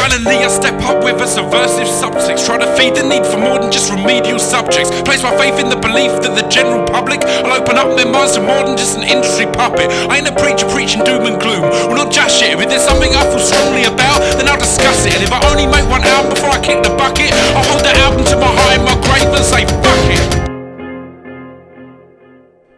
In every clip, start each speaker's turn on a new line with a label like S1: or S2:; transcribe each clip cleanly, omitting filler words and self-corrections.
S1: Finally I step up with a subversive subtext, try to feed the need for more than just remedial subjects. Place my faith in the belief that the general public will open up their minds to more than just an industry puppet. I ain't a preacher preaching doom and gloom, well not just shit. If there's something I feel strongly about, then I'll discuss it. And if I only make one album before I kick the bucket, I'll hold that album to my heart in my grave and say fuck it.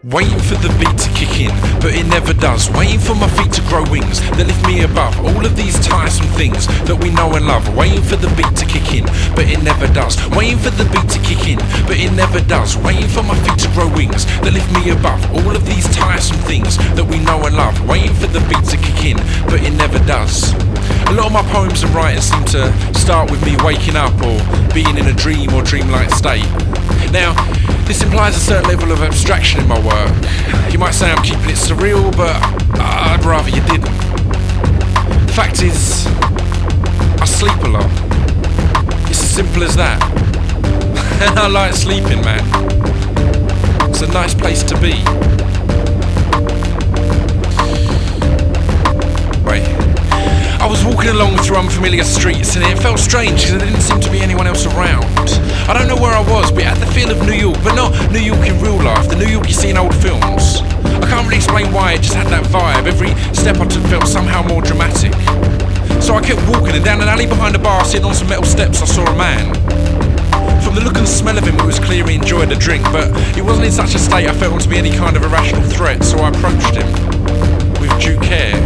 S1: Waiting for the beat to kick in, but it never does. Waiting for my feet to grow wings that lift me above all of these tiresome things that we know and love. Waiting for the beat to kick in, but it never does. Waiting for the beat to kick in, but it never does. Waiting for my feet to grow wings that lift me above all of these tiresome things that we know and love. Waiting for the beat to kick in, but it never does. A lot of my poems and writings seem to start with me waking up or being in a dream or dreamlike state. Now, this implies a certain level of abstraction in my work. You might say I'm keeping it surreal, but I'd rather you didn't. The fact is, I sleep a lot. It's as simple as that. And I like sleeping, man. It's a nice place to be. I was walking along through unfamiliar streets and it felt strange because there didn't seem to be anyone else around. I don't know where I was, but it had the feel of New York, but not New York in real life, the New York you see in old films. I can't really explain why, it just had that vibe. Every step I took felt somehow more dramatic. So I kept walking, and down an alley behind a bar, sitting on some metal steps, I saw a man. From the look and smell of him, it was clear he enjoyed a drink, but it wasn't in such a state I felt him to be any kind of irrational threat, so I approached him with due care.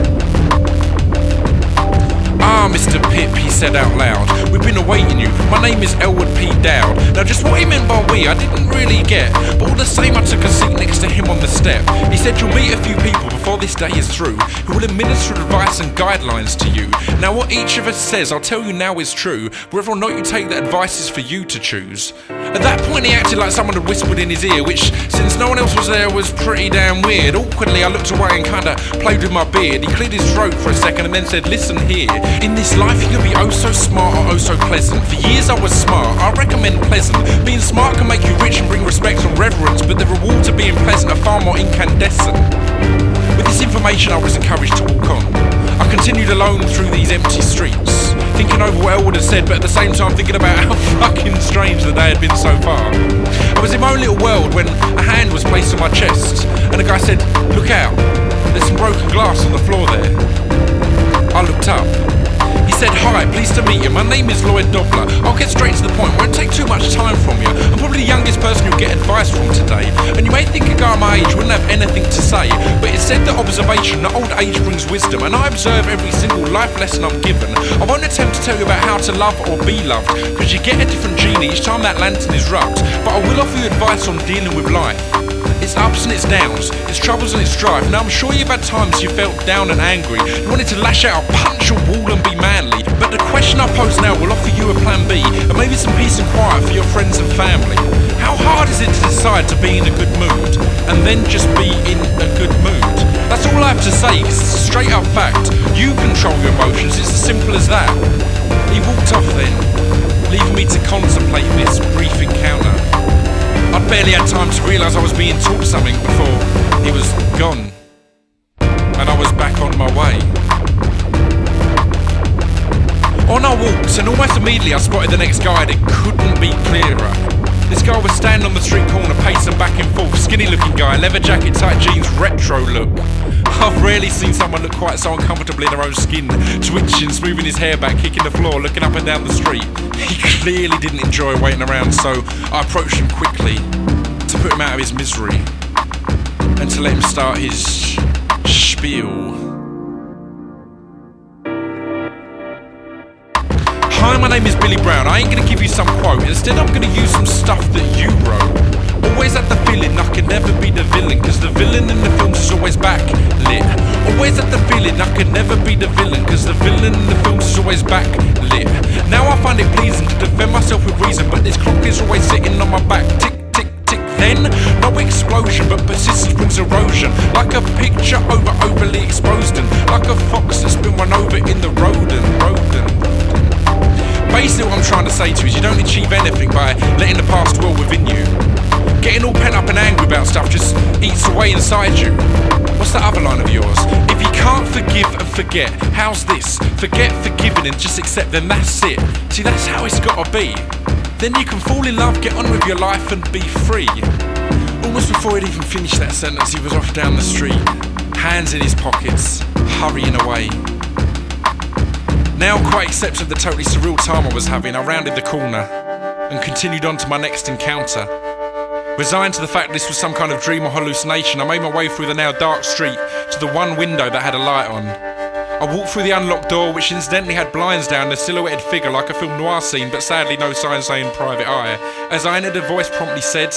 S1: "Ah, Mr. Pip," he said out loud, "we've been awaiting you. My name is Elwood P. Dowd." Now just what he meant by we, I didn't really get, but all the same I took a seat next to him on the step. He said, "You'll meet a few people before this day is through who will administer advice and guidelines to you. Now what each of us says, I'll tell you now is true. Whether or not you take that advice is for you to choose." At that point he acted like someone had whispered in his ear, which, since no one else was there, was pretty damn weird. Awkwardly I looked away and kinda played with my beard. He cleared his throat for a second and then said, "Listen here, in this life you can be oh so smart or oh so pleasant. For years I was smart, I recommend pleasant. Being smart can make you rich and bring respect and reverence, but the rewards of being pleasant are far more incandescent." With this information I was encouraged to walk on. I continued alone through these empty streets, thinking over what Elwood had said, but at the same time thinking about how fucking strange the day had been so far. I was in my own little world when a hand was placed on my chest, and a guy said, "Look out, there's some broken glass on the floor there." I looked up. He said, "Hi, pleased to meet you. My name is Lloyd Dobler. I'll get straight to the point, won't take too much time from you. I'm probably the youngest person you'll get advice from today. And you may think a guy my age wouldn't have anything to say, but it's said that observation, that old age brings wisdom, and I observe every single life lesson I'm given. I won't attempt to tell you about how to love or be loved, because you get a different genie each time that lantern is rubbed, but I will offer you advice on dealing with life. Its ups and its downs, its troubles and its strife. Now I'm sure you've had times you felt down and angry. You wanted to lash out, punch a wall and be manly. But the question I pose now will offer you a plan B, and maybe some peace and quiet for your friends and family. How hard is it to decide to be in a good mood, and then just be in a good mood? That's all I have to say, because it's a straight up fact. You control your emotions, it's as simple as that. He walked off then, leaving me to contemplate this brief encounter. I'd barely had time to realise I was being taught something before he was gone, and I was back on my way. On I walked, and almost immediately I spotted the next guy that couldn't be clearer. This guy was standing on the street corner, pacing back and forth, skinny looking guy, leather jacket, tight jeans, retro look. I've rarely seen someone look quite so uncomfortable in their own skin, twitching, smoothing his hair back, kicking the floor, looking up and down the street. He clearly didn't enjoy waiting around, so I approached him quickly to put him out of his misery and to let him start his spiel. "Hi, my name is Billy Brown. I ain't gonna give you some quote. Instead, I'm gonna use some stuff that you wrote. Always had the feeling I could never be the villain, cause the villain in the films is always backlit. Always had the feeling I could never be the villain, cause the villain in the films is always backlit. Now I find it pleasing to defend myself with reason, but this clock is always sitting on my back. Tick, tick, tick. Then, no explosion, but persistence brings erosion. Like a picture overly exposed, and like a fox that's been run over in the road and Basically what I'm trying to say to you is you don't achieve anything by letting the past dwell within you. Getting all pent up and angry about stuff just eats away inside you. What's that other line of yours? If you can't forgive and forget. How's this? Forget forgiving and just accept, then that's it. See, that's how it's gotta be. Then you can fall in love, get on with your life and be free. Almost before he'd even finished that sentence, he was off down the street, hands in his pockets, hurrying away. Now quite accepting the totally surreal time I was having, I rounded the corner and continued on to my next encounter. Resigned to the fact this was some kind of dream or hallucination, I made my way through the now dark street to the one window that had a light on. I walked through the unlocked door, which incidentally had blinds down, a silhouetted figure like a film noir scene, but sadly no sign saying private eye. As I entered, a voice promptly said,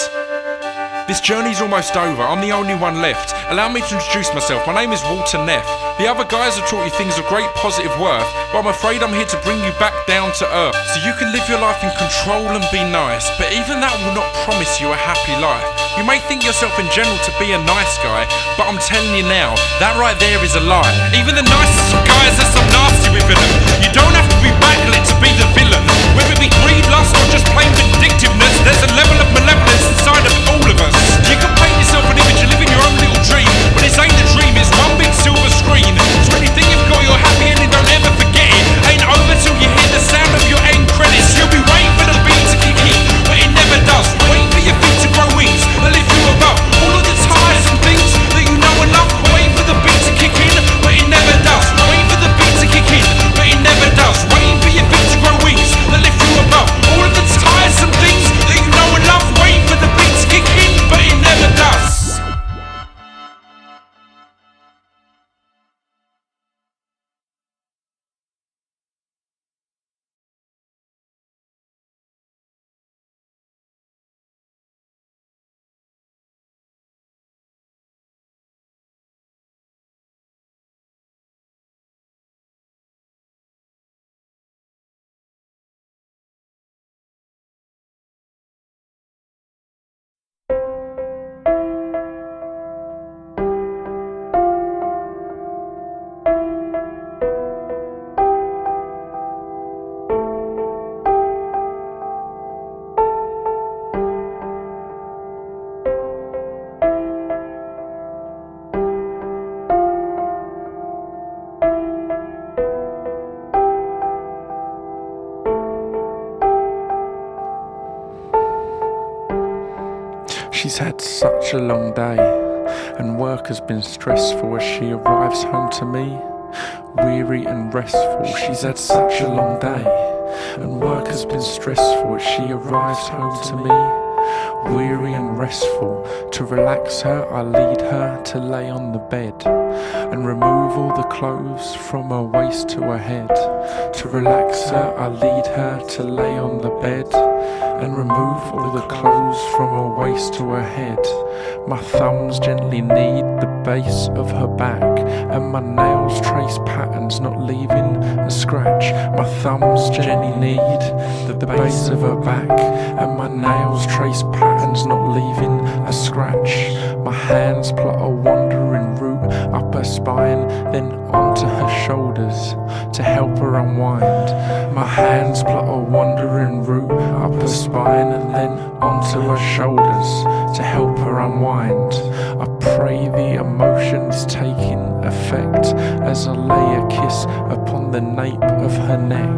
S1: "This journey's almost over, I'm the only one left. Allow me to introduce myself, my name is Walter Neff. The other guys have taught you things of great positive worth, but I'm afraid I'm here to bring you back down to earth. So you can live your life in control and be nice, but even that will not promise you a happy life. You may think yourself in general to be a nice guy, but I'm telling you now, that right there is a lie. Even the nicest guys are some nasty within them. You don't have to be backlit to be the villain. Whether it be greed, lust, or just plain vindictiveness, there's a level of malevolence inside of all of us. You can paint yourself an image and live in your own little dream, but this ain't a dream, it's one big silver screen. So when you think you've got your happy ending, don't ever forget it. Ain't over till you hear the sound of your end credits. You'll be waiting for the beat to kick in, but it never does. Waiting for your feet to grow wings that lift you above all of the tiresome things that you know and love. Waiting for the beat to kick in, but it never does. Waiting for the beat to kick in, but it never does. Waiting for your feet to grow wings that lift you above all of the tiresome things that you know and love. Waiting for the beat to kick in, but it never does.
S2: She's had such a long day, and work has been stressful as she arrives home to me, weary and restful. She's had such a long day, and work has been stressful as she arrives home to me, weary and restful. To relax her, I lead her to lay on the bed and remove all the clothes from her waist to her head. To relax her, I lead her to lay on the bed and remove all the clothes from her waist to her head. My thumbs gently knead the base of her back, and my nails trace patterns, not leaving a scratch. My thumbs gently knead the base of her back, and my nails trace patterns, not leaving a scratch. My hands plot a wandering route up her spine, then onto her shoulders to help her unwind. My hands plot a wandering route up her spine, and then onto her shoulders to help her unwind. I pray the emotion is taking effect as I lay a kiss upon the nape of her neck.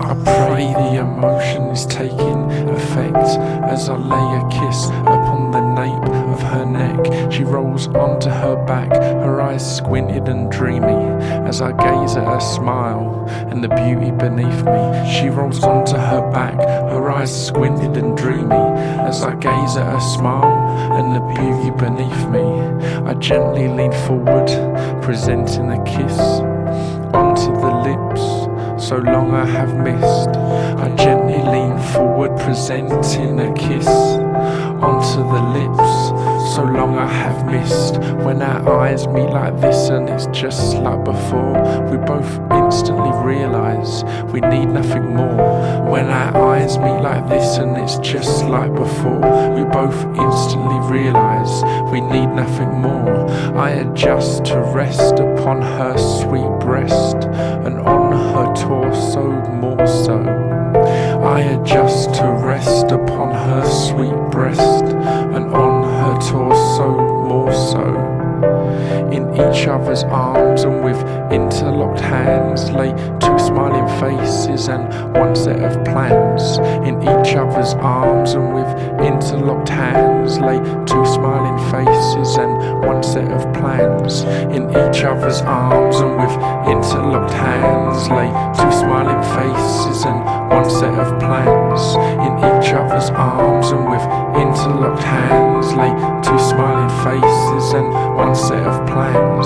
S2: I pray the emotion is taking effect as I lay a kiss upon the nape of her neck. She rolls onto her back, her eyes squinted and dreamy, as I gaze at her smile and the beauty beneath me. She rolls onto her back, her eyes squinted and dreamy, as I gaze at her smile and the beauty beneath me. I gently lean forward, presenting a kiss onto the lips so long I have missed. I gently lean forward, presenting a kiss onto the lips so long I have missed. When our eyes meet like this and it's just like before, we both instantly realise we need nothing more. When our eyes meet like this and it's just like before, we both instantly realise we need nothing more. I adjust to rest upon her sweet breast and on her torso more so. I adjust to rest upon her sweet breast and on her torso more so. In each other's arms and with interlocked hands lay two smiling faces and one set of plans. In each other's arms and with interlocked hands lay two smiling faces and one set of plans. In each other's arms and with interlocked hands lay two smiling faces and one set of plans. In each other's arms and with interlocked hands lay two smiling faces and one set of plans.